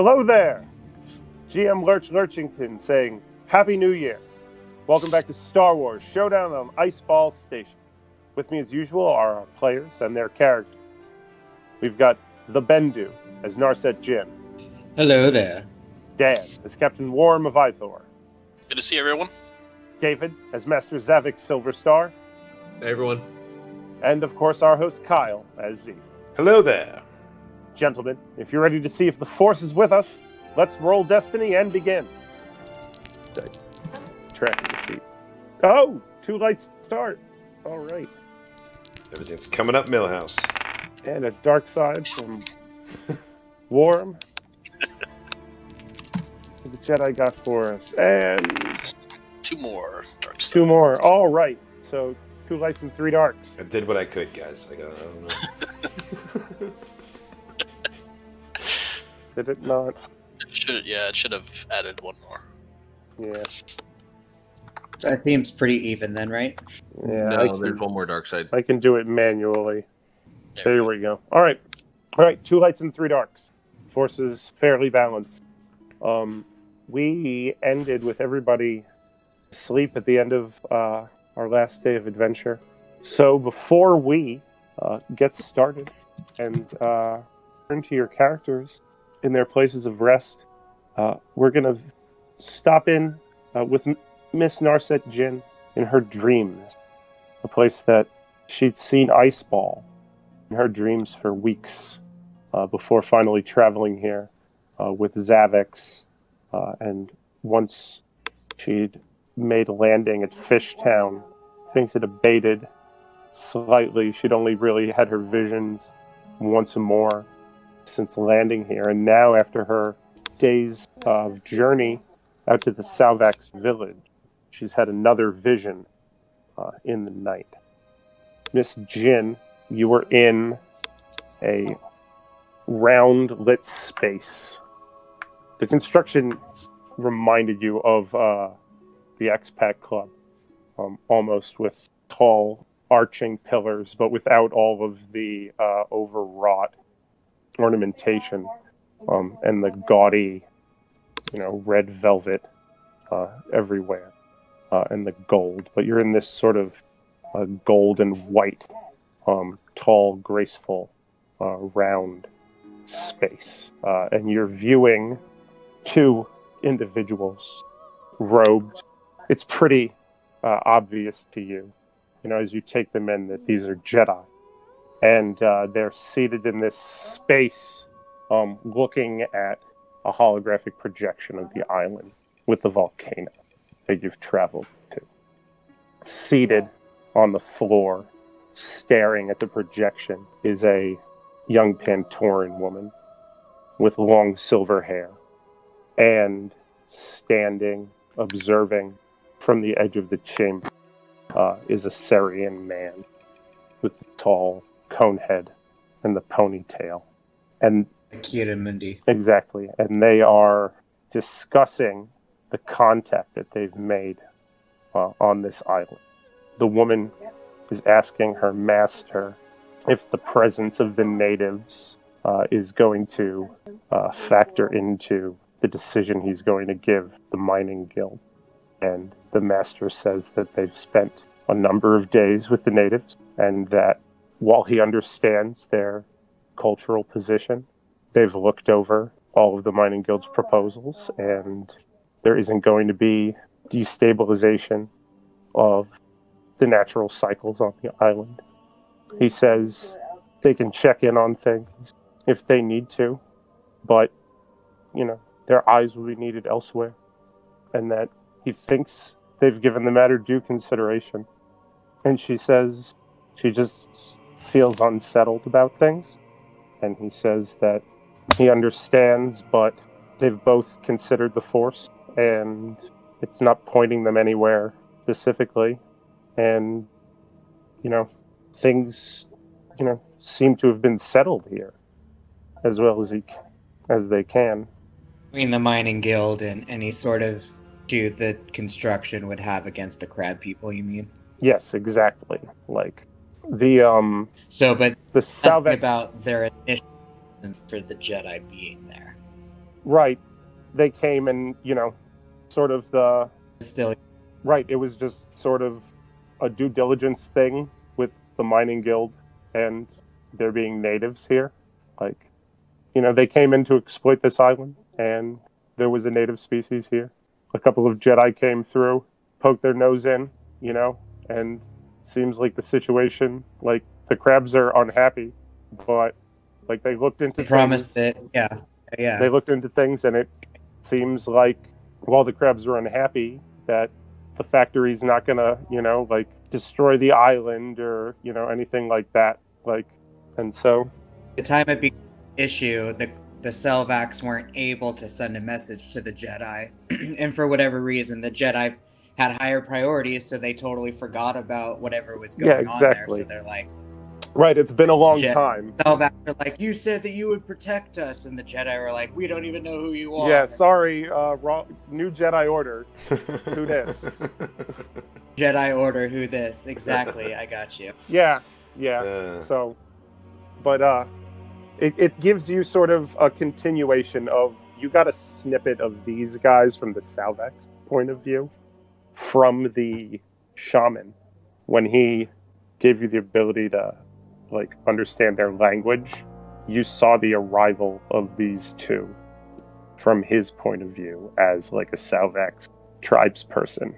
Hello there! GM Lurchington saying, Happy New Year! Welcome back to Star Wars Showdown on Iceball Station. With me as usual are our players and their characters. We've got the Bendu as Narset Jinn. Hello there. Dan as Captain Worram of Ithor. Good to see everyone. David as Master Xavix Silverstar. Hey everyone. And of course our host Kyle as Zeef. Hello there. Gentlemen, if you're ready to see if the Force is with us, let's roll Destiny and begin. Tracking the sheet. Oh, 2 lights start. All right. Everything's coming up, Millhouse. And a dark side from Worram. The Jedi got for us. And 2 more dark sides. 2 more. All right. So 2 lights and 3 darks. I did what I could, guys. I don't know. Did it not? It should have added 1 more. Yeah. That seems pretty even then, right? Yeah. No, there's 1 more dark side. I can do it manually. There we go. All right. 2 lights and 3 darks. Forces fairly balanced. We ended with everybody asleep at the end of our last day of adventure. So before we get started and turn to your characters in their places of rest, we're going to stop in with Miss Narset Jinn in her dreams. A place that she'd seen Iceball in her dreams for weeks before finally traveling here with Xavix. And once she'd made a landing at Fishtown, things had abated slightly. She'd only really had her visions once more since landing here. And now, after her days of journey out to the Salvax village, she's had another vision in the night. Miss Jinn, you were in a round lit space. The construction reminded you of the Expat Club, almost, with tall arching pillars, but without all of the overwrought ornamentation and the gaudy, red velvet everywhere and the gold. But you're in this sort of gold and white, tall, graceful, round space. And you're viewing 2 individuals robed. It's pretty obvious to you, as you take them in, that these are Jedi. And they're seated in this space looking at a holographic projection of the island with the volcano that you've traveled to. Seated on the floor, staring at the projection, is a young Pantoran woman with long silver hair. And standing, observing from the edge of the chamber, is a Sarian man with the tall cone head and the ponytail. And Kiramundi. Exactly. And they are discussing the contact that they've made on this island. The woman is asking her master if the presence of the natives is going to factor into the decision he's going to give the mining guild. And the master says that they've spent a number of days with the natives, and that while he understands their cultural position, they've looked over all of the mining guild's proposals, and there isn't going to be destabilization of the natural cycles on the island. He says they can check in on things if they need to, but, their eyes will be needed elsewhere, and that he thinks they've given the matter due consideration. And she says she just feels unsettled about things, and he says that he understands, but they've both considered the Force, and it's not pointing them anywhere specifically, and, things, seem to have been settled here as well as they can. Between the mining guild and any sort of issue that construction would have against the crab people, you mean? Yes, exactly. Like the but the Salvax about their initiative for the Jedi being there. Right. They came and, sort of Still, Right, it was just sort of a due diligence thing with the mining guild and there being natives here. Like, they came in to exploit this island, and there was a native species here. A couple of Jedi came through, poked their nose in, and seems like the situation, like, the crabs are unhappy, but, like, they looked into promised things. it. Yeah. They looked into things, and it seems like, while the crabs are unhappy, that the factory's not gonna, destroy the island or, anything like that. Like, and so... The time it became an issue, the Selvaks weren't able to send a message to the Jedi. And for whatever reason, the Jedi had higher priorities, so they totally forgot about whatever was going on there. So they're like... Right, it's been a long time. Selvaks are like, you said that you would protect us, and the Jedi were like, we don't even know who you are. Yeah, sorry, new Jedi Order. Who this? Jedi Order, who this? Exactly, I got you. Yeah. So, but it gives you sort of a continuation of, you got a snippet of these guys from the Selvaks point of view, from the shaman, when he gave you the ability to understand their language. You saw the arrival of these two from his point of view as a Selvaks tribes person,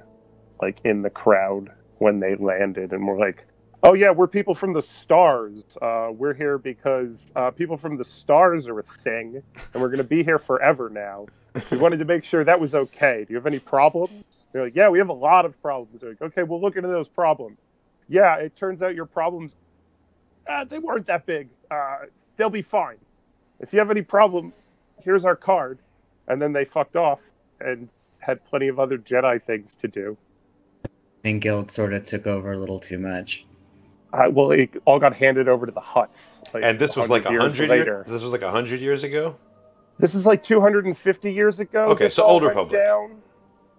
in the crowd when they landed, and we're like, oh yeah, we're people from the stars. We're here because people from the stars are a thing, and we're going to be here forever now. We wanted to make sure that was okay. Do you have any problems? They're like, yeah, we have a lot of problems. They're like, okay, we'll look into those problems. Yeah, it turns out your problems, they weren't that big. They'll be fine. If you have any problem, here's our card. And then they fucked off and had plenty of other Jedi things to do. And Guild sort of took over a little too much. Well, it all got handed over to the Hutts. And this was 100 later. This was 100 years ago? This is 250 years ago. Okay, so Old Republic. Down.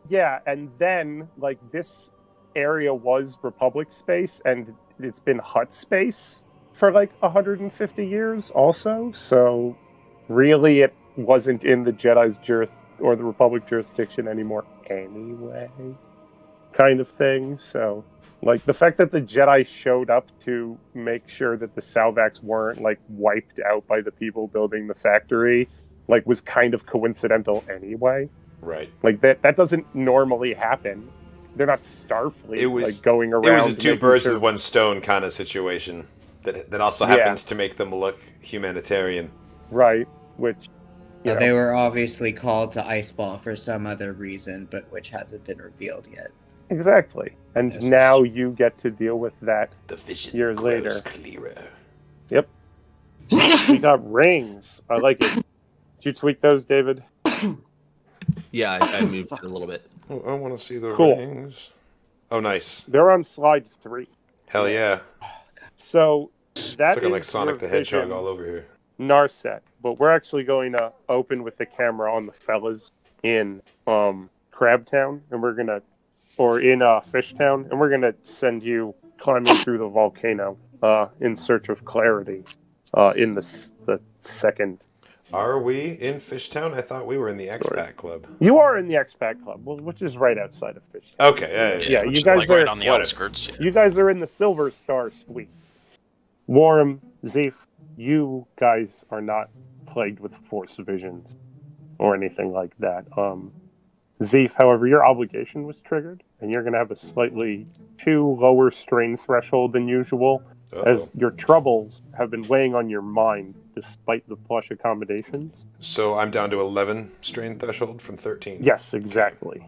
Yeah, and then, this area was Republic space, and it's been Hutt space for 150 years also. So really it wasn't in the Jedi's or the Republic jurisdiction anymore anyway, kind of thing. So the fact that the Jedi showed up to make sure that the Selvaks weren't wiped out by the people building the factory was kind of coincidental anyway. Right. That doesn't normally happen. They're not Starfleet, it was, going around. It was a two birds with one stone kind of situation that also happens to make them look humanitarian. Right, which... They were obviously called to Iceball for some other reason, but which hasn't been revealed yet. Exactly. And now you get to deal with that the vision years later. Clearer. Yep. We got rings. I like it. Did you tweak those, David? Yeah, I moved it a little bit. Oh, I want to see the rings. Oh, nice. They're on slide 3. Hell yeah. So that it's like Sonic the Hedgehog all over here. Narset, but we're actually going to open with the camera on the fellas in Crabtown, and we're gonna, or in Fishtown, and we're gonna send you climbing through the volcano in search of clarity in the second. Are we in Fishtown? I thought we were in the Expat Club. You are in the Expat Club, which is right outside of Fishtown. Okay, yeah. You guys are right on the outskirts. Yeah. You guys are in the Silver Star Suite. Worram, Zeef, you guys are not plagued with Force visions or anything like that. Zeef, however, your obligation was triggered, and you're going to have a slightly too lower strain threshold than usual, as your troubles have been weighing on your mind despite the plush accommodations. So I'm down to 11 strain threshold from 13? Yes, exactly.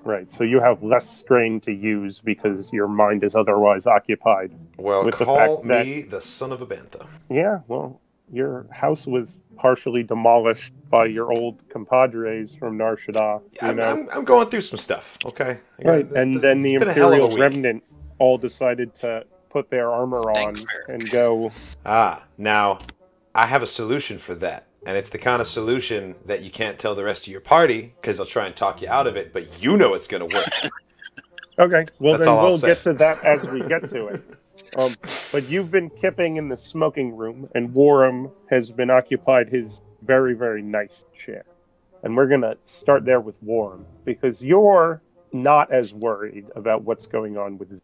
Right, so you have less strain to use because your mind is otherwise occupied. Well, with call the fact me the son of a bantha. Yeah, well, your house was partially demolished by your old compadres from Nar Shaddaa. I'm going through some stuff, okay? Right, and then the Imperial Remnant all decided to put their armor on and go... Now, I have a solution for that. And it's the kind of solution that you can't tell the rest of your party, because they'll try and talk you out of it, but you know it's going to work. Okay, well That's then all we'll get to that as we get to it. But you've been kipping in the smoking room, and Worram has been occupied his very, very nice chair. And we're going to start there with Worram, because you're not as worried about what's going on with Zeef,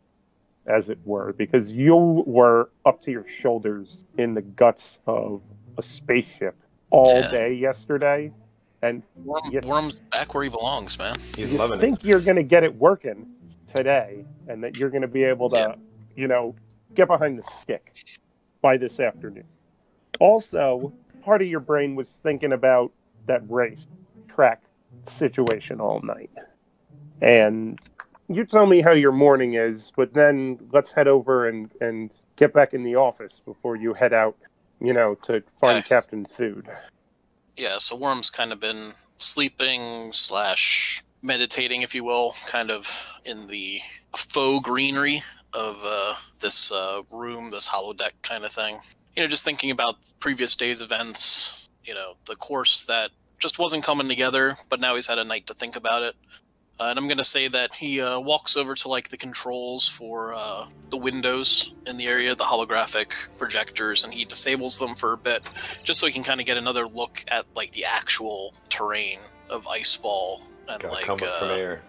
as it were, because you were up to your shoulders in the guts of a spaceship all day yesterday. And Worm's back where he belongs, man. He's loving it. I think you're going to get it working today, and that you're going to be able to, get behind the stick by this afternoon. Also, part of your brain was thinking about that race track situation all night. And you tell me how your morning is, but then let's head over and get back in the office before you head out, to find Captain Food. Yeah, so Worm's kind of been sleeping / meditating, if you will, kind of in the faux greenery of this room, this holodeck kind of thing. Just thinking about previous day's events, the course that just wasn't coming together, but now he's had a night to think about it. And I'm going to say that he walks over to, the controls for the windows in the area, the holographic projectors, and he disables them for a bit, just so he can kind of get another look at, the actual terrain of Iceball. And, come up from air.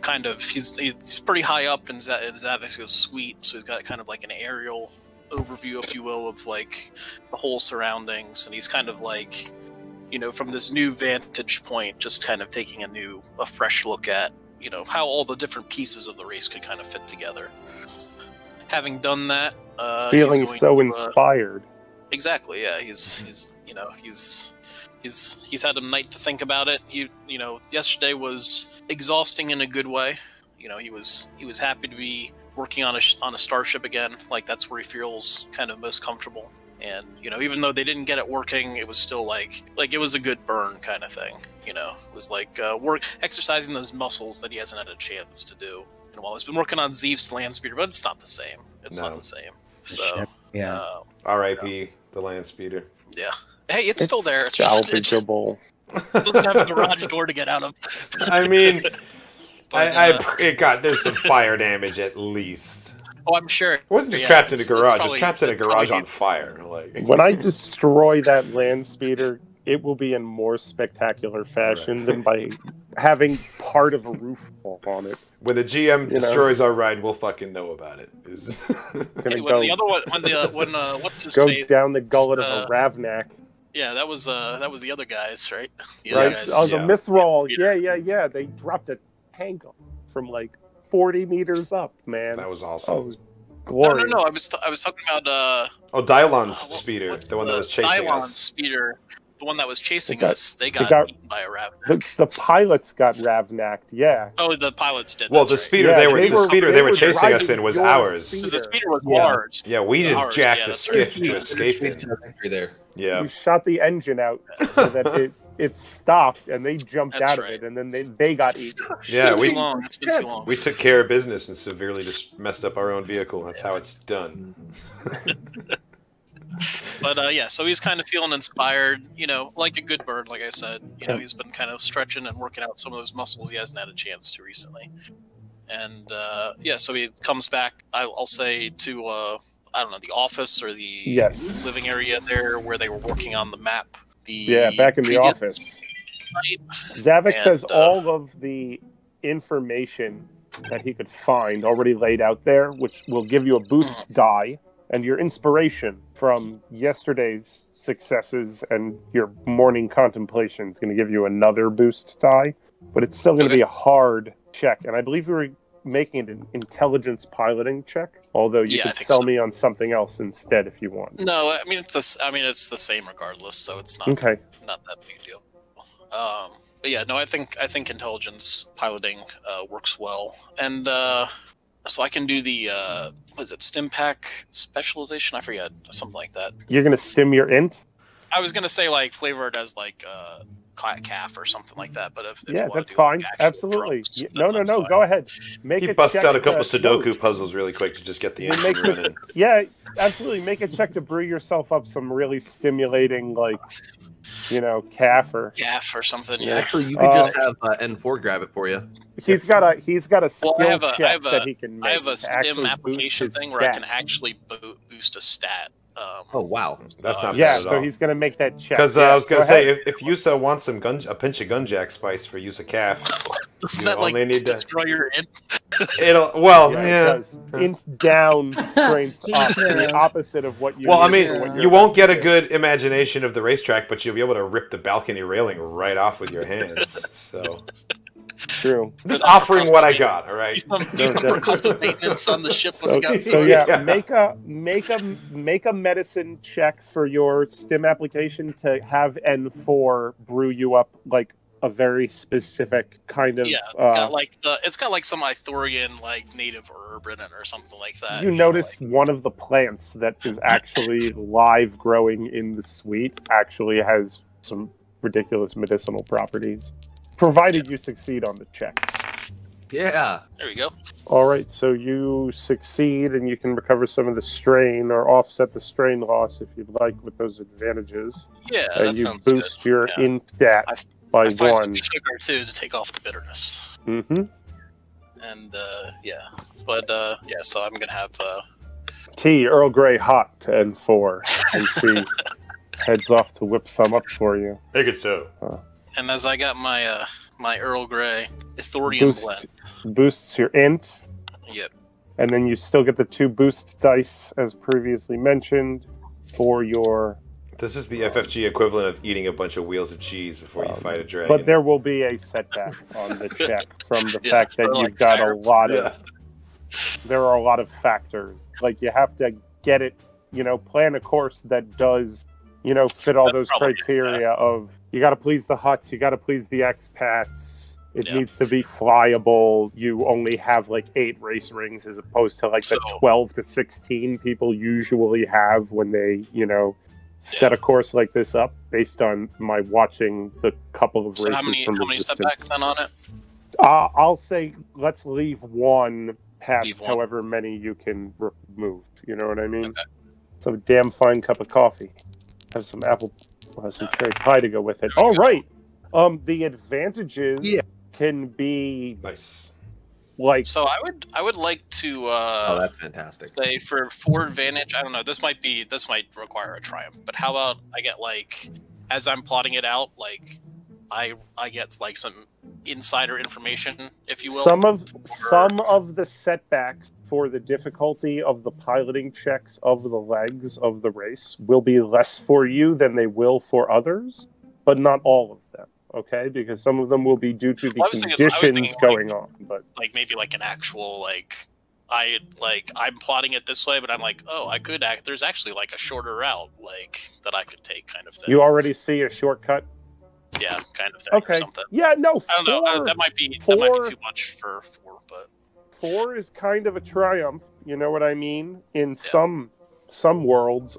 Kind of, he's pretty high up in Xavix suite, so he's got kind of an aerial overview, if you will, of, the whole surroundings, and he's kind of from this new vantage point, just kind of taking a fresh look at, how all the different pieces of the race could kind of fit together. Having done that, feeling so inspired. Exactly, yeah. He's had a night to think about it. Yesterday was exhausting in a good way. He was happy to be working on a starship again. That's where he feels kind of most comfortable. And, even though they didn't get it working, it was still it was a good burn kind of thing. It was exercising those muscles that he hasn't had a chance to do in a while. He's been working on Zeef's land speeder, but it's not the same. It's not the same. So, yeah. R.I.P. the land speeder. Yeah. Hey, it's still there. It's salvageable. It doesn't have a garage door to get out of. I mean, there's some fire damage at least. Oh, I'm sure. It wasn't just trapped in a garage. It's trapped in a garage on fire. When I destroy that land speeder, it will be in more spectacular fashion than by having part of a roof fall on it. When the GM destroys our ride, we'll fucking know about it. When the other one, what's his go face? Down the gullet of a Ravnak. Yeah, that was the other guys, right? The Mithril. Yeah. They dropped a tank from 40 meters up, man. That was awesome. That was glorious. No. I was talking about Dylon's speeder, the one that was chasing us. Dylon's speeder, the one that was chasing us. They got eaten by a Ravnak. The pilots got Ravnacked. Yeah. Oh, the pilots did. Well, the speeder they were chasing us in was ours. The speeder was ours. Yeah, we just jacked a skiff to escape it. There. Yeah. We shot the engine out so that it stopped, and they jumped out of it, and then they got eaten. Yeah, It's been too long. We took care of business and severely just messed up our own vehicle. That's how it's done. But so he's kind of feeling inspired, like a good bird, like I said. He's been kind of stretching and working out some of those muscles he hasn't had a chance to recently. And so he comes back, I'll say, to I don't know, the office or the living area there where they were working on the map. Back in the office. Xavix has all of the information that he could find already laid out there, which will give you a boost die, and your inspiration from yesterday's successes and your morning contemplation is going to give you another boost die, but it's still going to be a hard check, and I believe we were making it an intelligence piloting check, although you could sell me on something else instead if you want. No, I mean it's the same regardless, so it's not not that big a deal. But yeah, no, I think intelligence piloting works well, and so I can do the stim pack specialization? I forget, something like that. You're gonna stim your int? I was gonna say flavor it as calf or something like that, but if that's fine. Absolutely. Drugs, no. Go ahead. He busts out a couple Sudoku puzzles really quick to just get the engine running. Yeah, absolutely. Make a check to brew yourself up some really stimulating, calf or something. Yeah. Actually, you could just have N4 grab it for you. He's got a skill check that he can make. I have a stim application thing where I can actually boost a stat Oh wow, That's not Yeah, bad at so all. he's going to make that check. Because Yeah, I was going go to say, ahead. if Yusa wants a pinch of gunjack spice for Yusa calf, Doesn't you that like only need to. destroy your int? It'll well, Yeah, yeah. it does. Int down, strength To up. each their The own. opposite of what you Well, I need mean, for what you're you won't about get to a do. good imagination of the racetrack, but you'll be able to rip the balcony railing right off with your hands. So True. I'm just offering what I got. All right. Do some percussive maintenance on the ship when So, we got so yeah, Yeah. make a medicine check for your stim application to have N4 brew you up like a very specific kind of. Yeah, it's got like some Ithorian like native herb in it or something like that. You notice one of the plants that is actually live growing in the suite actually has some ridiculous medicinal properties, provided you succeed on the check. yeah. There we go. All right, so you succeed and you can recover some of the strain or offset the strain loss if you'd like with those advantages. Yeah, And that you sounds boost good. your Yeah. int stat by I find one. some sugar too to take off the bitterness. Mm-hmm. And yeah, but yeah, so I'm gonna have Tea, Earl Grey hot to N4. And she heads off to whip some up for you. Make it so. and as I got my my Earl Grey Ithorian blend. Boosts your int. Yep. And then you still get the 2 boost dice, as previously mentioned, for your... This is the FFG equivalent of eating a bunch of wheels of cheese before you fight a dragon. But there will be a setback on the check from the Yeah, fact that or like you've got a Skyrim. lot of... Yeah. There are a lot of factors. Like, you have to get it, plan a course that does, fit all That's those probably- criteria of... You got to please the Huts, you got to please the expats... It Yeah. needs to be flyable. You only have like 8 race rings as opposed to like the So- 12 to 16 people usually have when they, set a course like this up based on my watching the couple of So races how many from setbacks Resistance. then on it? I'll say let's leave one past Leave one. however many you can remove. You know what I mean? Okay. So damn fine cup of coffee. Have some some cherry pie to go with it. All right. The advantages Yeah. can be Nice. like So I would like to Oh, that's fantastic. say for advantage. I don't know. This might require a triumph. But how about I get like as I'm plotting it out, like I get like some insider information, if you will. some of the setbacks for the difficulty of the piloting checks of the legs of the race will be less for you than they will for others, but not all of them. Okay, because some of them will be due to the Well, I was thinking, conditions going on. But like maybe like an actual I'm plotting it this way, but I'm like, oh, I could act. There's actually like a shorter route like that I could take, kind of thing. you already see a shortcut. Yeah, kind of thing. Or Okay. something. Yeah, no. I don't know. That might be too much for 4, but 4 is kind of a triumph. You know what I mean? In some worlds.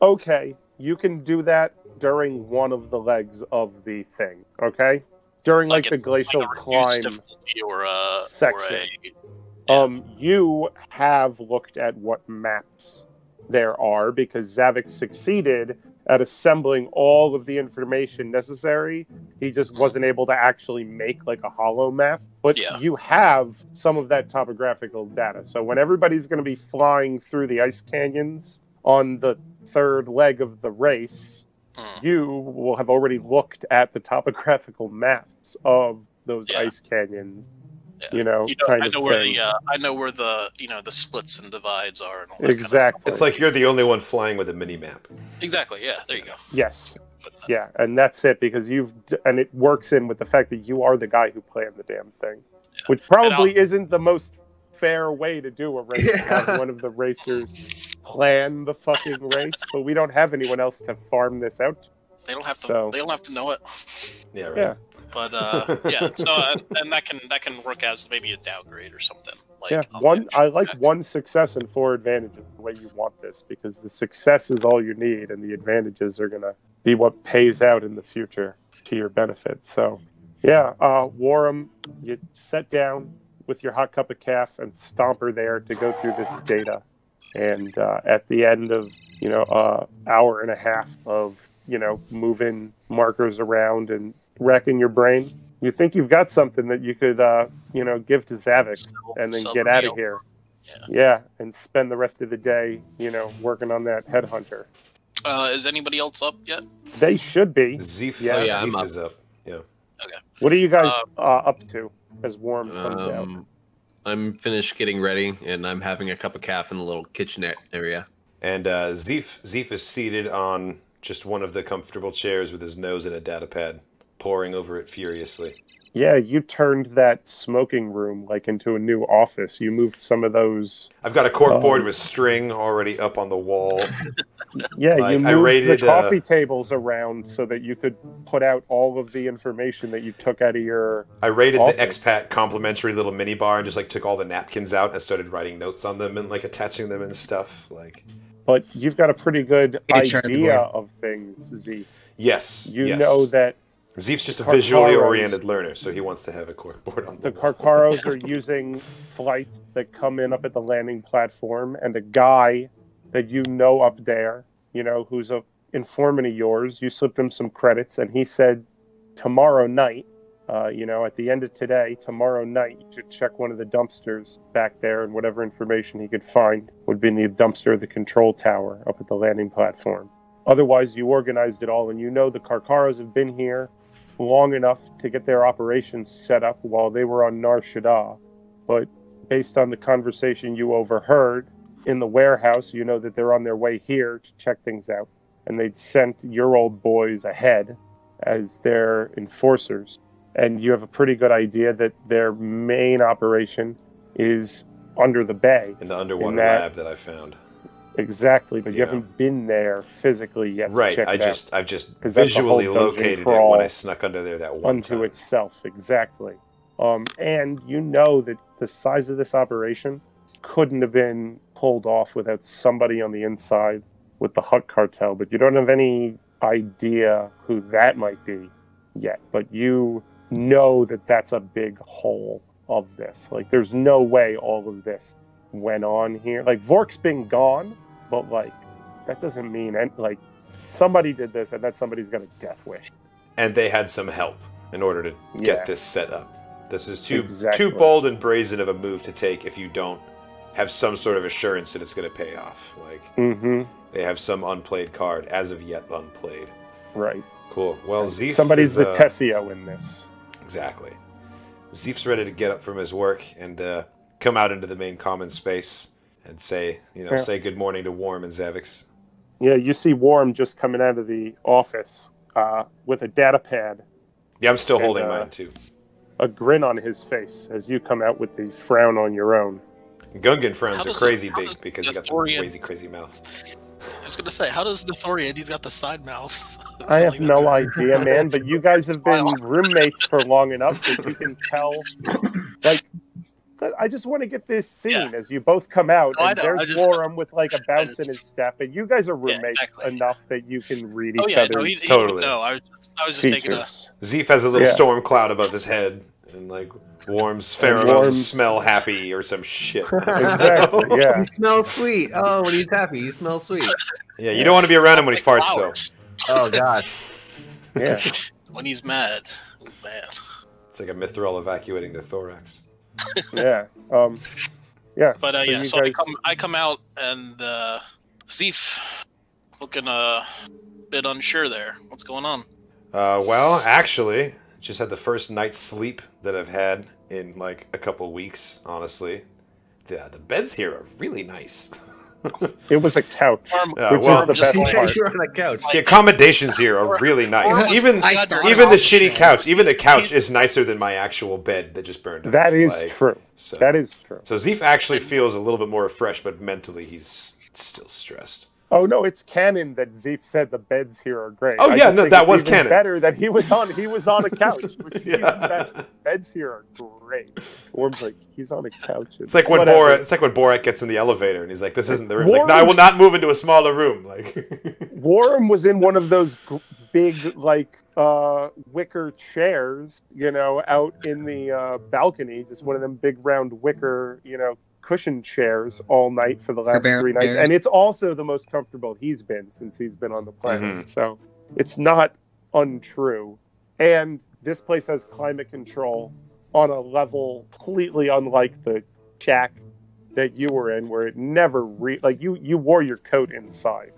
Okay, you can do that during one of the legs of the thing. Okay, during like the it's glacial like a reduced climb difficulty or a section. Or You have looked at what maps there are because Xavix succeeded at assembling all of the information necessary. He just wasn't able to actually make like a hollow map. But Yeah. you have some of that topographical data. So when everybody's going to be flying through the ice canyons on the 3rd leg of the race, you will have already looked at the topographical maps of those Yeah. ice canyons. Yeah. Kind I of know where thing. I know where the the splits and divides are. And all that Exactly. It's like you're the only one flying with a mini map. Kind of stuff. Exactly. Yeah. There you go. Yes. Yeah, and that's it because and it works in with the fact that you are the guy who planned the damn thing, which probably isn't the most fair way to do a race. Have one of the racers plan the fucking race, but we don't have anyone else to farm this out. They don't have to. So- They don't have to know it. Yeah, right. Yeah, But yeah. So and that can work as maybe a downgrade or something. Like yeah. on the I like track. 1 success and 4 advantages the way you want this because the success is all you need, and the advantages are gonna be what pays out in the future to your benefit. So, yeah, Worram, you sit down with your hot cup of calf and Stomper there to go through this data. And at the end of, hour and a half of, moving markers around and racking your brain, you think you've got something that you could, give to Xavix and then Sell get the out of meal. here. Yeah, and spend the rest of the day, working on that headhunter. Is anybody else up yet? They should be. Zeef, Yeah. Oh, yeah, I'm Zeef up. is up. Yeah. Okay. What are you guys up to as Worm comes out? I'm finished getting ready, and I'm having a cup of calf in the little kitchenette area. And Zeef is seated on just one of the comfortable chairs with his nose in a data pad, poring over it furiously. Yeah, you turned that smoking room into a new office. You moved some of those. I've got a corkboard with string already up on the wall. Yeah, you moved the coffee tables around so that you could put out all of the information that you took out of your I raided office. the expat complimentary little mini bar and just took all the napkins out and started writing notes on them and attaching them and stuff. But you've got a pretty good HR idea board. of things, Zeef. Yes. You know that Zeef's just a Carcaros- visually oriented learner, so he wants to have a corkboard on the wall. Carcaros are using flights that come in up at the landing platform, and a guy that up there, who's a informant of yours, you slipped him some credits, and he said tomorrow night, at the end of today, tomorrow night, you should check one of the dumpsters back there, and whatever information he could find would be in the dumpster of the control tower up at the landing platform. Otherwise, you organized it all, and the Carcaros have been here long enough to get their operations set up while they were on Narset. But based on the conversation you overheard in the warehouse, that they're on their way here to check things out. And they'd sent your old boys ahead as their enforcers. And you have a pretty good idea that their main operation is under the bay. In the underwater lab that I found. Exactly, but you haven't been there physically yet. Right, I've just visually located it when I snuck under there that one unto time. itself, exactly. And that the size of this operation couldn't have been pulled off without somebody on the inside with the Hutt cartel, but you don't have any idea who that might be yet. But you know that that's a big hole of this. There's no way all of this went on here. Vork's been gone, but that doesn't mean somebody did this and that somebody's got a death wish. And they had some help in order to get this set up. This is too bold and brazen of a move to take if you don't have some sort of assurance that it's going to pay off. They have some unplayed card, as of yet unplayed. Right. Cool. Well, Zeef somebody's the Tessio in this. Exactly. Zeef's ready to get up from his work and come out into the main common space and say good morning to Worram and Xavix. Yeah, you see Worram just coming out of the office with a data pad. Yeah, I'm still holding mine too. A grin on his face as you come out with the frown on your own. Gungan frowns are crazy big because you got the crazy mouth. I was gonna say, how does Nithorian? He's got the side mouth. I have no idea, man. But you guys have been roommates for long enough that you can tell. I just want to get this scene as you both come out, and there's Worram with a bounce in his step, and you guys are roommates enough that you can read each other's totally. No, I was just taking a. Zeef has a little storm cloud above his head, and Worm's pheromones smell happy or some shit. Exactly. Yeah. He smells sweet. Oh, when he's happy, he smells sweet. Yeah, you don't want to be around him when he farts, though. Oh gosh. Yeah. When he's mad, man. It's like a mithril evacuating the thorax. Yeah. Yeah. But so guys... I come out and Zeef looking a bit unsure there. What's going on? Well, actually, just had the first night's sleep that I've had in a couple weeks. Honestly, the beds here are really nice. It was a couch, which is the best part. You're on a couch. The accommodations here are really nice. Even the shitty couch, even the couch is nicer than my actual bed that just burned up. That is true. So, that is true. So Zeef actually feels a little bit more refreshed, but mentally he's still stressed. Oh no, it's canon that Zeef said the beds here are great. Oh yeah, no, that was canon. Better that he was on a couch, which is even better. Beds here are great. Worm's like, he's on a couch. It's like when Borat gets in the elevator and he's like, "This isn't the room." He's like, "No, I will not move into a smaller room." Worram was in one of those big wicker chairs, out in the balcony, just one of them big round wicker, cushion chairs all night for the last 3 nights, and it's also the most comfortable he's been since he's been on the planet. So it's not untrue. And this place has climate control on a level completely unlike the shack that you were in, where it never you wore your coat inside.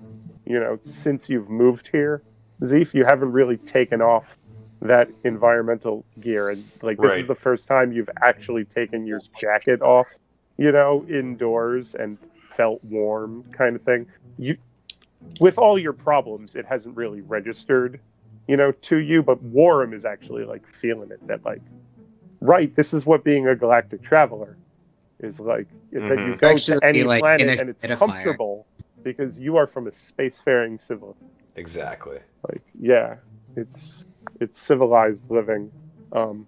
Since you've moved here, Zeef, you haven't really taken off that environmental gear, and this is the first time you've actually taken your jacket off, indoors and felt warm, kind of thing. With all your problems, it hasn't really registered, to you, but Worram is actually feeling it, that this is what being a galactic traveler is like, is that you go to any planet and it's comfortable because you are from a spacefaring civil. Exactly. It's civilized living, kind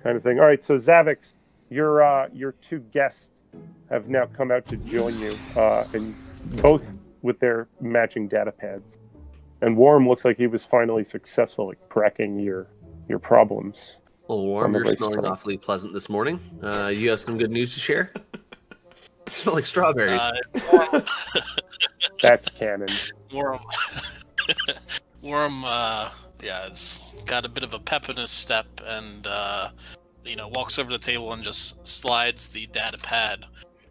of thing. All right, so Xavix, your two guests have now come out to join you, and both with their matching data pads. And Worram looks like he was finally successful at cracking your problems. Well, Worram, you're smelling awfully pleasant this morning. You have some good news to share? You smell like strawberries. That's canon. Worram, it's got a bit of a pep in his step, and walks over to the table and just slides the data pad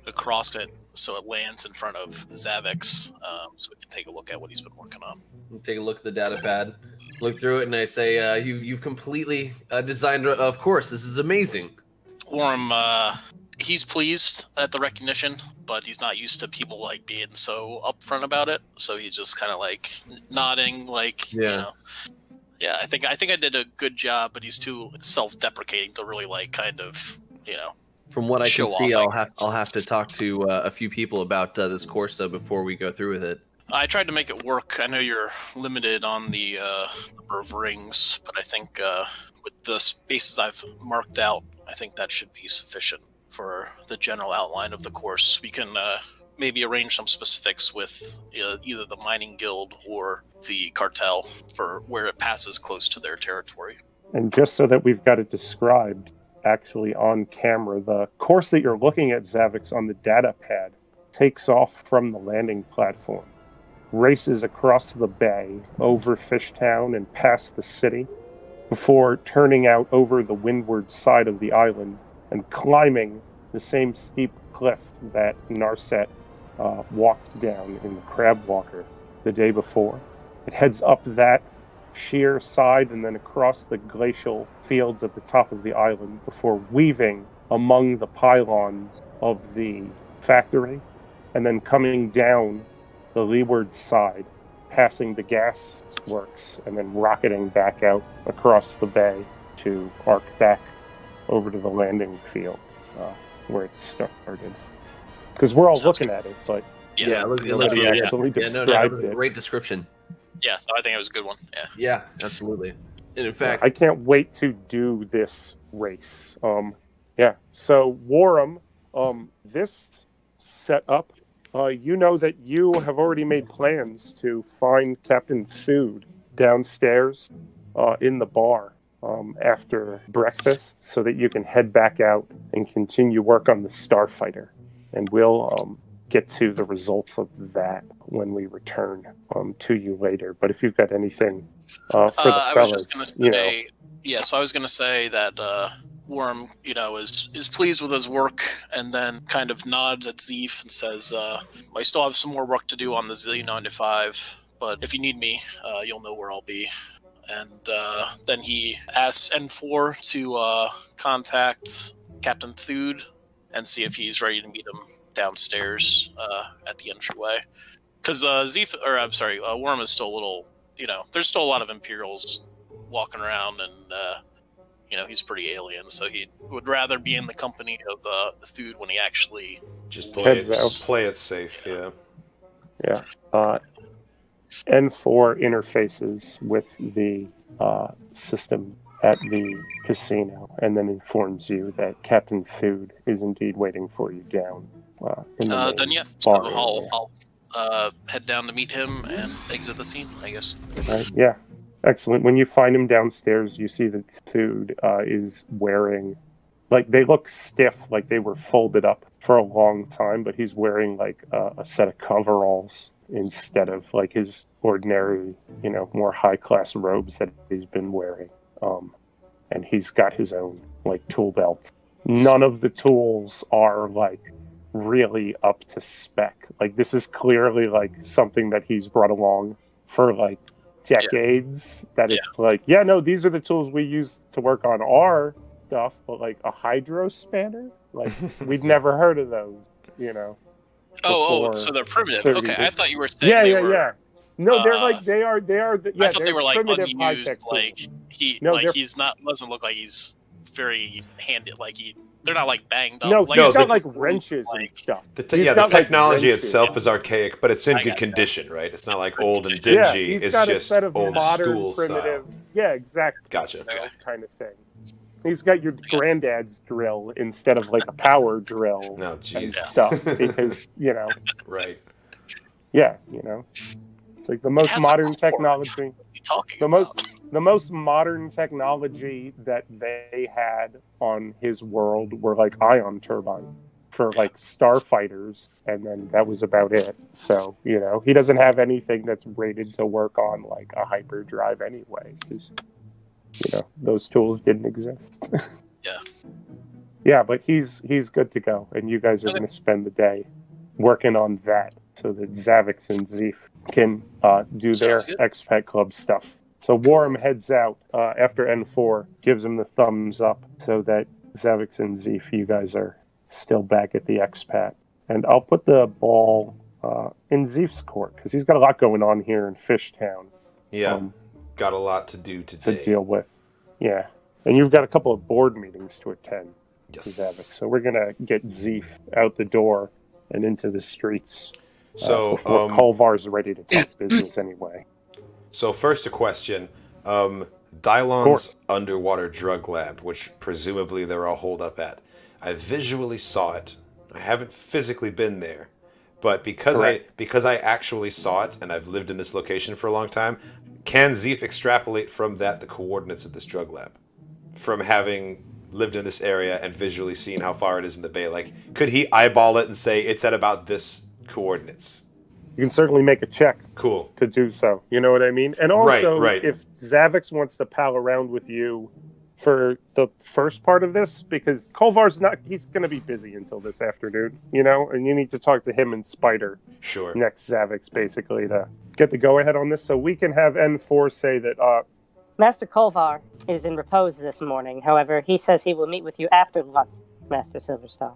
across it so it lands in front of Xavix, so we can take a look at what he's been working on. We'll take a look at the data pad, look through it, and I say, you've completely designed. Of course, this is amazing. Worram, he's pleased at the recognition, but he's not used to people being so upfront about it. So he's just kind of nodding, yeah. I think I did a good job, but he's too self-deprecating to really From what I can see, I'll have to talk to a few people about this course before we go through with it. I tried to make it work. I know you're limited on the number of rings, but I think with the spaces I've marked out, I think that should be sufficient for the general outline of the course. We can maybe arrange some specifics with either the mining guild or the cartel for where it passes close to their territory. And just so that we've got it described actually on camera, the course that you're looking at, Xavix, on the data pad takes off from the landing platform, races across the bay, over Fishtown and past the city, before turning out over the windward side of the island and climbing the same steep cliff that Narset walked down in the Crab Walker the day before. It heads up that sheer side and then across the glacial fields at the top of the island before weaving among the pylons of the factory and then coming down the leeward side, passing the gas works and then rocketing back out across the bay to arc back over to the landing field where it started. Because we're all looking at it, but nobody actually described it. Great description. Yeah, I think it was a good one. Yeah, absolutely. And in fact, I can't wait to do this race. So Worram, this setup, you know that you have already made plans to find Captain Food downstairs in the bar after breakfast so that you can head back out and continue work on the Starfighter. And we'll get to the results of that when we return to you later. But if you've got anything for the fellas, So I was going to say that Worram, is pleased with his work, and then kind of nods at Zeef and says, I still have some more work to do on the Z95, but if you need me, you'll know where I'll be. And then he asks N4 to contact Captain Thude and see if he's ready to meet him downstairs at the entryway. Because Worram is still a little, there's still a lot of Imperials walking around, and he's pretty alien, so he would rather be in the company of Thude when he actually just play it safe. Yeah. N4 interfaces with the system at the casino, and then informs you that Captain Thude is indeed waiting for you down. I'll head down to meet him and exit the scene, I guess. Right, yeah. Excellent. When you find him downstairs, you see that Thude is wearing, they look stiff, like they were folded up for a long time, but he's wearing a set of coveralls instead of his ordinary, more high-class robes that he's been wearing. And he's got his own tool belt. None of the tools are really up to spec. Like, this is clearly like something that he's brought along for like decades. That it's like, yeah, no, these are the tools we use to work on our stuff, but like a hydro spanner, like we'd never heard of those, you know. So they're primitive. Okay, I thought you were saying yeah. No, they're like they are. I thought they were like primitive unused. Like he's not. Doesn't look like he's very handy. Like they're not like banged up. No, like, he's got like wrenches and stuff. The technology itself is archaic, but it's in good condition, right? It's not like old and dingy. He's it's got just a set of old modern, school primitive. style. Yeah, exactly. Gotcha. Kind of thing. He's got your granddad's drill instead of like a power drill and stuff because, you know. Right. Yeah, you know. It's like the most modern technology. The most modern technology that they had on his world were like ion turbine for like starfighters, and then that was about it. So, you know, he doesn't have anything that's rated to work on like a hyperdrive anyway, because, you know, those tools didn't exist. Yeah, but he's good to go, and you guys are going to spend the day working on that so that Xavix and Zeef can do their expat club stuff. So Worram heads out after N4, gives him the thumbs up so that Xavix and Zeef, you guys are still back at the expat. And I'll put the ball in Zeef's court, because he's got a lot going on here in Fishtown. Yeah, got a lot to do today. To deal with. Yeah. And you've got a couple of board meetings to attend. Yes. Xavix. So we're going to get Zeef out the door and into the streets. So before Kolvar's ready to talk business anyway. So first a question. Dylon's underwater drug lab, which presumably they're all holed up at. I visually saw it. I haven't physically been there. But because I actually saw it, and I've lived in this location for a long time, can Zeef extrapolate from that the coordinates of this drug lab? From having lived in this area and visually seen how far it is in the bay, like, could he eyeball it and say it's at about this coordinates? You can certainly make a check. Cool. To do so. You know what I mean? And also, right. if Xavix wants to pal around with you for the first part of this, because Kolvar's he's going to be busy until this afternoon, you know, and you need to talk to him and Spider. Sure. Next Xavix, basically, to get the go-ahead on this, so we can have N4 say that, Master Kolvar is in repose this morning. However, he says he will meet with you after lunch, Master Silverstar.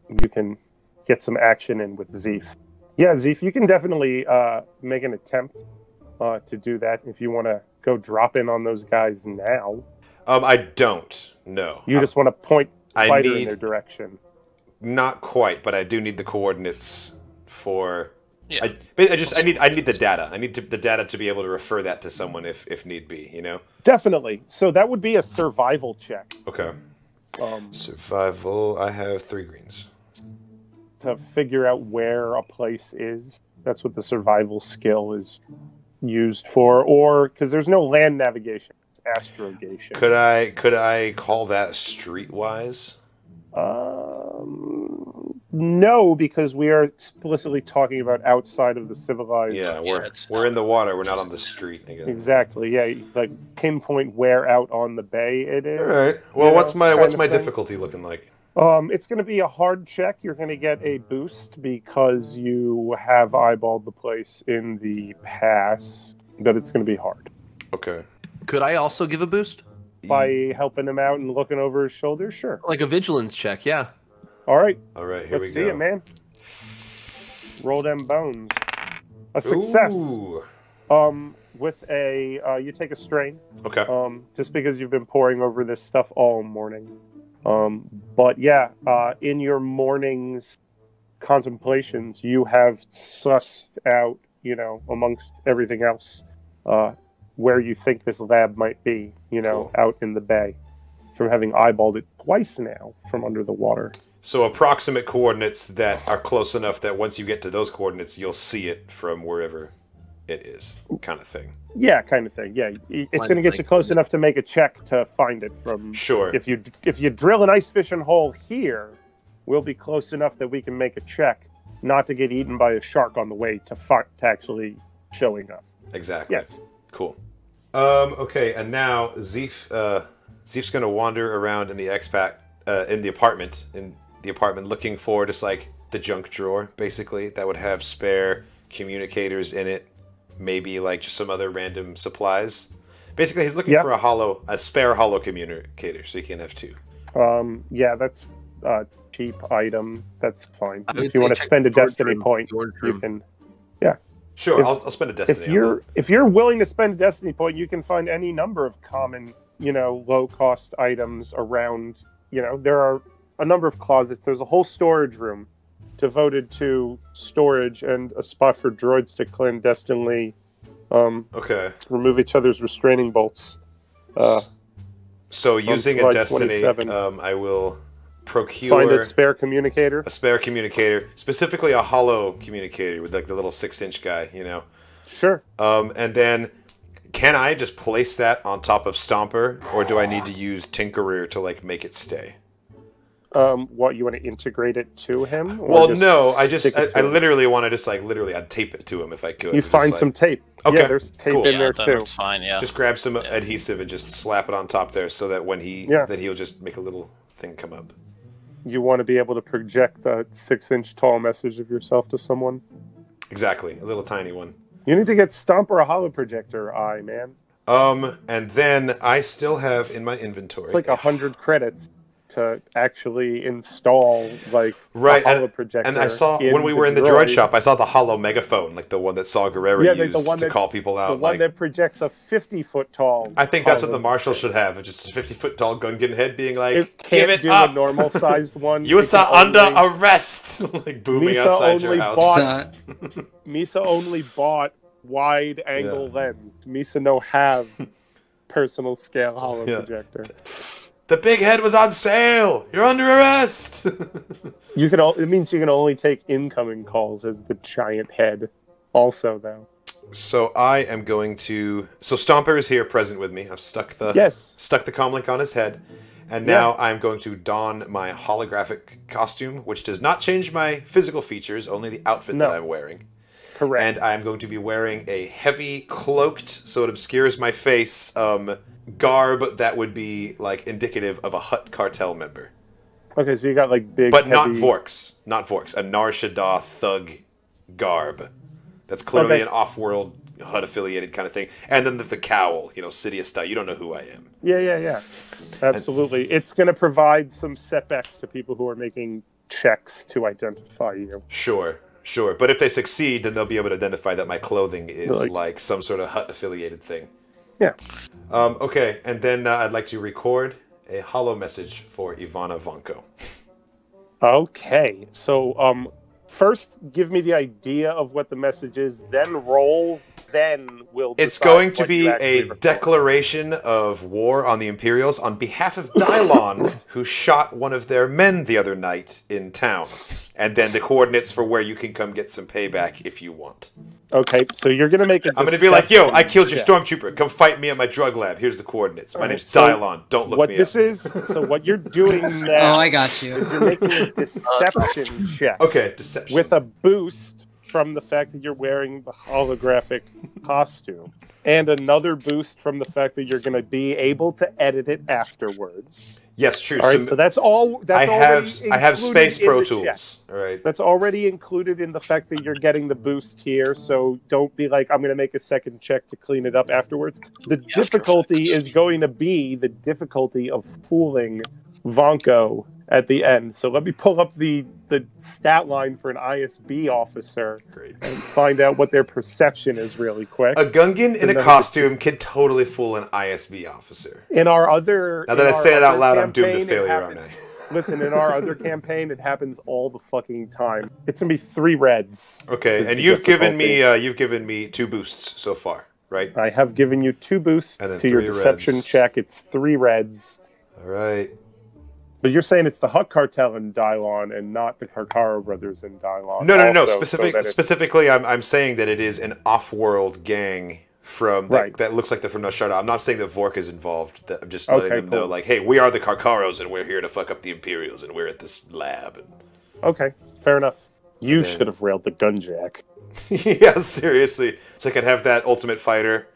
You can get some action in with Zeef. Yeah, Zeef, you can definitely make an attempt to do that if you want to go drop in on those guys now. I don't. No. You just want to point Spider in their direction. Not quite, but I do need the coordinates for. Yeah. I need the data. I need the data to be able to refer that to someone if need be. You know. Definitely. So that would be a survival check. Okay. Survival. I have 3 greens. To figure out where a place is. That's what the survival skill is used for. Or because there's no land navigation, it's astrogation. Could I call that streetwise? No, because we are explicitly talking about outside of the civilized. Yeah, we're in the water. We're not on the street. Again. Exactly. Yeah, like pinpoint where out on the bay it is. All right. Well, what's my difficulty looking like? It's going to be a hard check. You're going to get a boost because you have eyeballed the place in the past, but it's going to be hard. Okay. Could I also give a boost? By helping him out and looking over his shoulder? Sure. Like a vigilance check, yeah. All right. All right, here Let's we go. see it, man. Roll them bones. A success. Ooh. With a, you take a strain. Okay. Just because you've been poring over this stuff all morning. But yeah, in your morning's contemplations, you have sussed out, you know, amongst everything else, where you think this lab might be, you know, out in the bay, from having eyeballed it twice now from under the water. So approximate coordinates that are close enough that once you get to those coordinates, you'll see it from wherever it is, kind of thing. Yeah, kind of thing. Yeah, it's going to get you close enough to make a check to find it from. Sure. If you drill an ice fishing hole here, we'll be close enough that we can make a check not to get eaten by a shark on the way to actually showing up. Exactly. Yes. Cool. Okay, and now Zeef's going to wander around in the expat in the apartment looking for just like the junk drawer, basically, that would have spare communicators in it, maybe like just some other random supplies. Basically, he's looking for a spare hollow communicator, so he can have 2. Yeah, that's a cheap item. That's fine. If you want to spend a destiny point, you can. Yeah. Sure, I'll spend a destiny. If you're willing to spend a destiny point, you can find any number of common, low cost items around. There are a number of closets. There's a whole storage room devoted to storage and a spot for droids to clandestinely remove each other's restraining bolts. So using a destiny, I will procure... Find a spare communicator? A spare communicator. Specifically a hollow communicator with like the little 6-inch guy, Sure. And then, can I just place that on top of Stomper, or do I need to use Tinkerer to like make it stay? What, you want to integrate it to him? Well, no, I literally want to just I'd tape it to him if I could. You find some tape. Okay, yeah, there's tape in there too. That's fine, yeah. Just grab some adhesive and just slap it on top there so that when he'll just make a little thing come up. You want to be able to project a 6-inch tall message of yourself to someone? Exactly, a little tiny one. You need to get Stomper a hollow projector, man. And then I still have in my inventory... It's like 100 credits to actually install a hollow projector. And I saw when we were in the droid shop, I saw the hollow megaphone, like the one that Saw Gerrera used to call people out. The one that projects a 50-foot tall. I think that's what the Marshal should have, just a 50-foot tall Gungan head being like, it give it do up! A normal-sized one. You are under arrest! Like booming outside your house. Misa only bought wide-angle lens. Misa no have personal scale hollow projector. The big head was on sale. You're under arrest. It means you can only take incoming calls as the giant head. Also, though. So I am going to. So Stomper is here, present with me. I've stuck the comlink on his head, and now I'm going to don my holographic costume, which does not change my physical features, only the outfit that I'm wearing. Correct. And I'm going to be wearing a heavy cloaked, so it obscures my face, garb that would be indicative of a Hutt cartel member. Okay, so you got big, but not Vorks, a Nar Shaddaa thug garb. That's clearly an off-world Hutt affiliated kind of thing. And then the cowl, Sidious style. You don't know who I am. Yeah. Absolutely. It's going to provide some setbacks to people who are making checks to identify you. Sure. But if they succeed, then they'll be able to identify that my clothing is like some sort of Hutt affiliated thing. Yeah. Okay, and then I'd like to record a hollow message for Ivana Vonko. Okay, so first give me the idea of what the message is, then roll, then we'll decide. It's going to be a declaration of war on the Imperials on behalf of Dylon, who shot one of their men the other night in town. And then the coordinates for where you can come get some payback if you want. Okay, so you're going to make a I'm going to be like, yo, I killed your stormtrooper. Come fight me at my drug lab. Here's the coordinates. My name's Dylon. Don't look me up. So what you're doing now... Oh, I got you. ...is you're making a deception check. Okay, deception. With a boost from the fact that you're wearing the holographic costume. And another boost from the fact that you're going to be able to edit it afterwards. Yes, true. All right, so that's all. I have Space Pro Tools. All right. That's already included in the fact that you're getting the boost here. So don't be like, I'm going to make a second check to clean it up afterwards. The difficulty is going to be the difficulty of fooling Vonko at the end. So let me pull up the stat line for an ISB officer and find out what their perception is really quick. A Gungan in a costume can totally fool an ISB officer. In our other... Now that I say it out loud, I'm doomed to failure, aren't I? Listen, in our other campaign, it happens all the fucking time. It's going to be 3 reds. Okay, and you've given me 2 boosts so far, right? I have given you 2 boosts to your deception check. It's 3 reds. All right. But you're saying it's the Hutt cartel in Dylon and not the Karkaro brothers in Dylon. No. Specifically, I'm saying that it is an off-world gang from that looks like they're from No Showdown. I'm not saying that Vork is involved. I'm just letting them know, hey, we are the Karkaros and we're here to fuck up the Imperials and we're at this lab. Okay, fair enough. You should have railed the Gunjack. Yeah, seriously. So I could have that Ultimate Fighter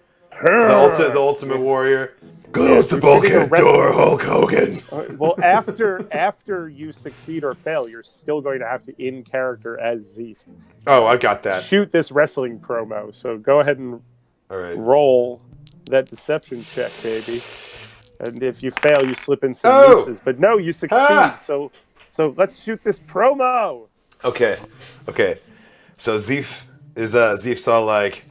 The ultimate warrior. Close the bulkhead door, Hulk Hogan. Well, after you succeed or fail, you're still going to have to in character as Zeef. Oh, I got that. Shoot this wrestling promo. So go ahead and roll that deception check, baby. And if you fail, you slip in some nieces. But no, you succeed. So let's shoot this promo. Okay. So Zeef's all like,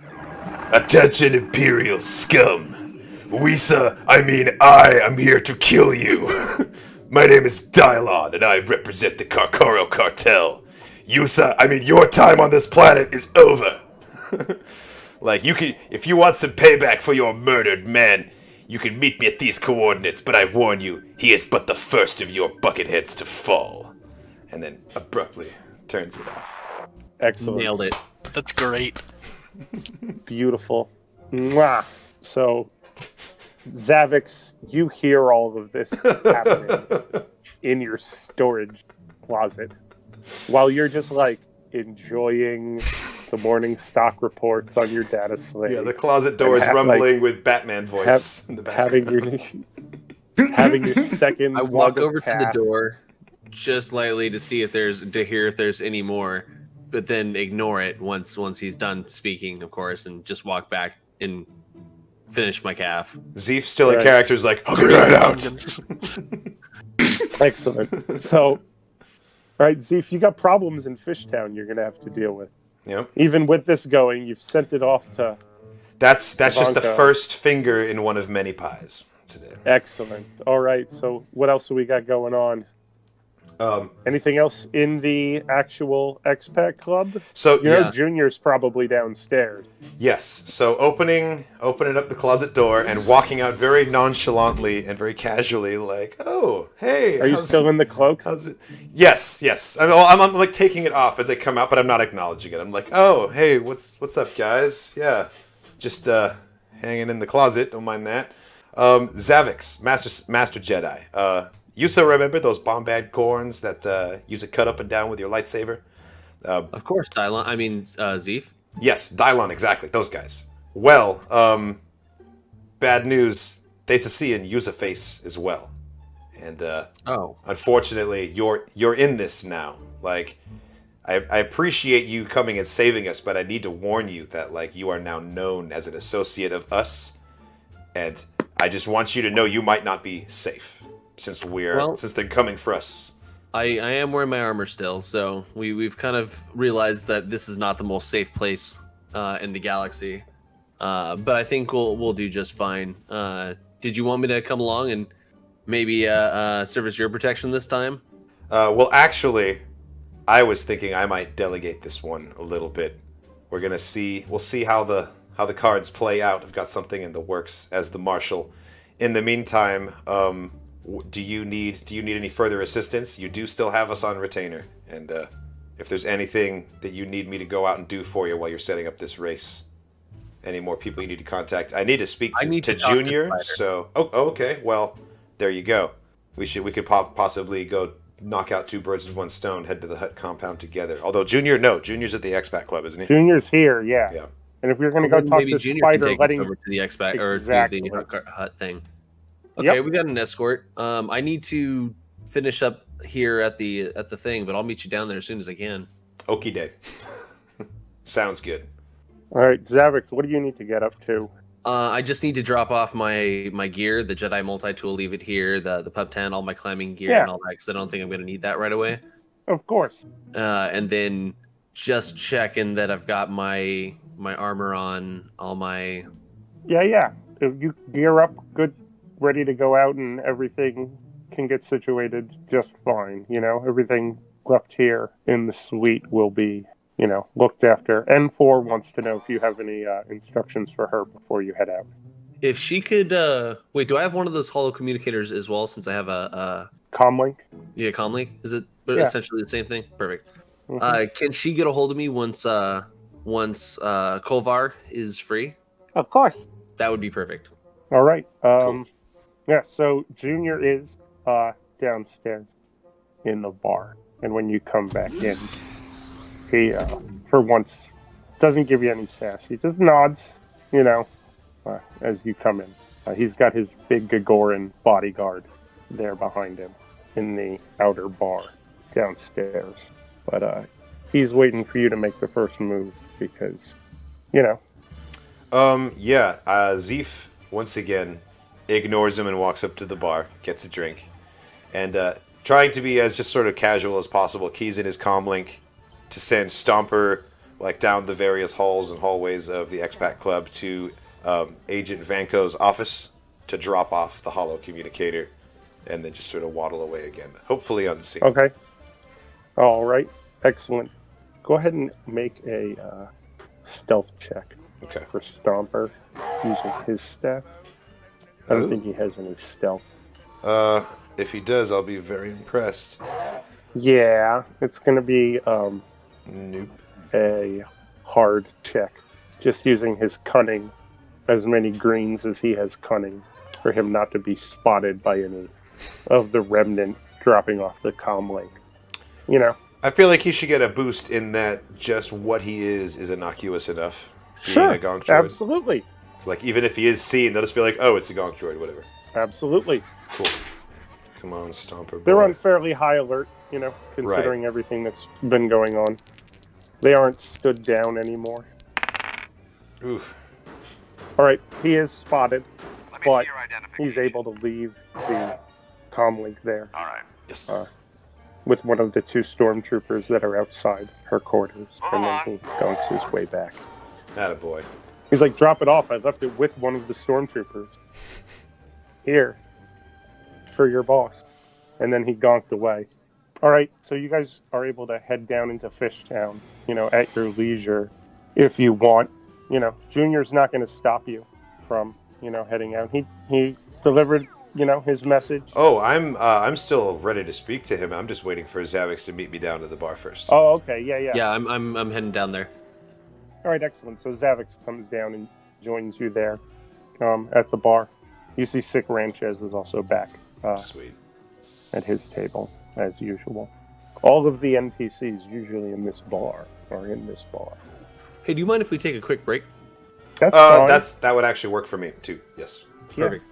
"Attention, Imperial scum. I am here to kill you. My name is Dylon, and I represent the Carcaro cartel. Your time on this planet is over. Like, if you want some payback for your murdered man, you can meet me at these coordinates, but I warn you, he is but the first of your bucketheads to fall." And then abruptly turns it off. Excellent. Nailed it. That's great. Beautiful. Mwah. So, Xavix, you hear all of this happening in your storage closet while you're just like enjoying the morning stock reports on your data slate. Yeah, the closet door is rumbling with Batman voice in the background. Having your second. I walk over to the door just lightly to hear if there's any more, but then ignore it once he's done speaking, of course, and just walk back and finish my calf. Zeef still in character is like, "I'll be right out." Excellent. So, all right, Zeef, you got problems in Fishtown you're going to have to deal with. Yep. Even with this going, you've sent it off to... That's just the first finger in one of many pies today. Excellent. All right, so what else do we got going on? Anything else in the actual expat club? So Junior's probably downstairs. Yes. So opening up the closet door and walking out very nonchalantly and very casually, like, "Oh, hey." Are you still in the cloak? How's it? Yes. I'm like taking it off as I come out, but I'm not acknowledging it. I'm like, "Oh, hey, what's up, guys? Yeah, just hanging in the closet. Don't mind that." Xavix, Master Jedi. You still remember those Bombad corns that use a cut up and down with your lightsaber? Of course, Zeef. Yes, Dylon, exactly. Those guys. Well, bad news. Thesacian use a face as well. And unfortunately, you're in this now. Like, I appreciate you coming and saving us, but I need to warn you that, like, you are now known as an associate of us, and I just want you to know you might not be safe. Since they're coming for us. I am wearing my armor still, so we've kind of realized that this is not the most safe place in the galaxy. But I think we'll do just fine. Did you want me to come along and maybe service your protection this time? Well, actually, I was thinking I might delegate this one a little bit. We'll see how the cards play out. I've got something in the works as the marshal. In the meantime, do you need any further assistance? You do still have us on retainer, and if there's anything that you need me to go out and do for you while you're setting up this race, any more people you need to contact, I need to speak to Junior. Okay. Well, there you go. We could possibly go knock out two birds with one stone. Head to the hut compound together. Although Junior's at the expat club, isn't he? Junior's here, yeah. And if we're going to go talk to Spider, letting over to the expat or to the hut thing. Okay, we got an escort. I need to finish up here at the thing, but I'll meet you down there as soon as I can. Okie day. Sounds good. All right, Xavix, what do you need to get up to? I just need to drop off my gear, the Jedi multi-tool, leave it here, the pup tent, all my climbing gear and all that, because I don't think I'm going to need that right away. Of course. And then just checking that I've got my armor on, all my... Yeah. If you gear up good, ready to go out, and everything can get situated just fine. Everything left here in the suite will be, looked after. N4 wants to know if you have any instructions for her before you head out. If she could, wait, do I have one of those holo communicators as well, since I have a comlink? Yeah, comlink. Is it essentially the same thing? Perfect. Mm-hmm. Can she get a hold of me once Kolvar is free? Of course. That would be perfect. All right. Cool. Yeah, so Junior is downstairs in the bar. And when you come back in, he, for once, doesn't give you any sass. He just nods, as you come in. He's got his big Gagoran bodyguard there behind him in the outer bar downstairs. But he's waiting for you to make the first move because, you know. Zeef, once again, ignores him and walks up to the bar, gets a drink, and trying to be as just sort of casual as possible, keys in his comlink to send Stomper down the various halls and hallways of the Expat Club to Agent Vanko's office to drop off the holo communicator, and then just sort of waddle away again, hopefully unseen. Okay. All right. Excellent. Go ahead and make a stealth check for Stomper using his stats. I don't think he has any stealth. If he does, I'll be very impressed. Yeah, it's going to be nope. A hard check. Just using his cunning, as many greens as he has cunning, for him not to be spotted by any of the remnant dropping off the comm link. You know. I feel like he should get a boost in that just what he is innocuous enough. Sure, a gonk droid. Absolutely. Even if he is seen, they'll just be like, oh, it's a gonk droid, whatever. Absolutely. Cool. Come on, Stomper boy. They're on fairly high alert, considering everything that's been going on. They aren't stood down anymore. Oof. All right, he is spotted, but he's able to leave the comm link there. All right. Yes. With one of the two stormtroopers that are outside her quarters, and then he gonks his way back. Attaboy. He's like, drop it off. I left it with one of the stormtroopers. Here. For your boss. And then he gonked away. All right, so you guys are able to head down into Fishtown, at your leisure if you want. Junior's not going to stop you from, heading out. He delivered, his message. Oh, I'm still ready to speak to him. I'm just waiting for Xavix to meet me down to the bar first. Oh, okay, yeah. Yeah, I'm heading down there. All right, excellent. So Xavix comes down and joins you there at the bar. You see Sick Ranchez is also back. Sweet. At his table, as usual. All of the NPCs usually in this bar are in this bar. Hey, do you mind if we take a quick break? That's fine. That would actually work for me, too. Yes. Perfect.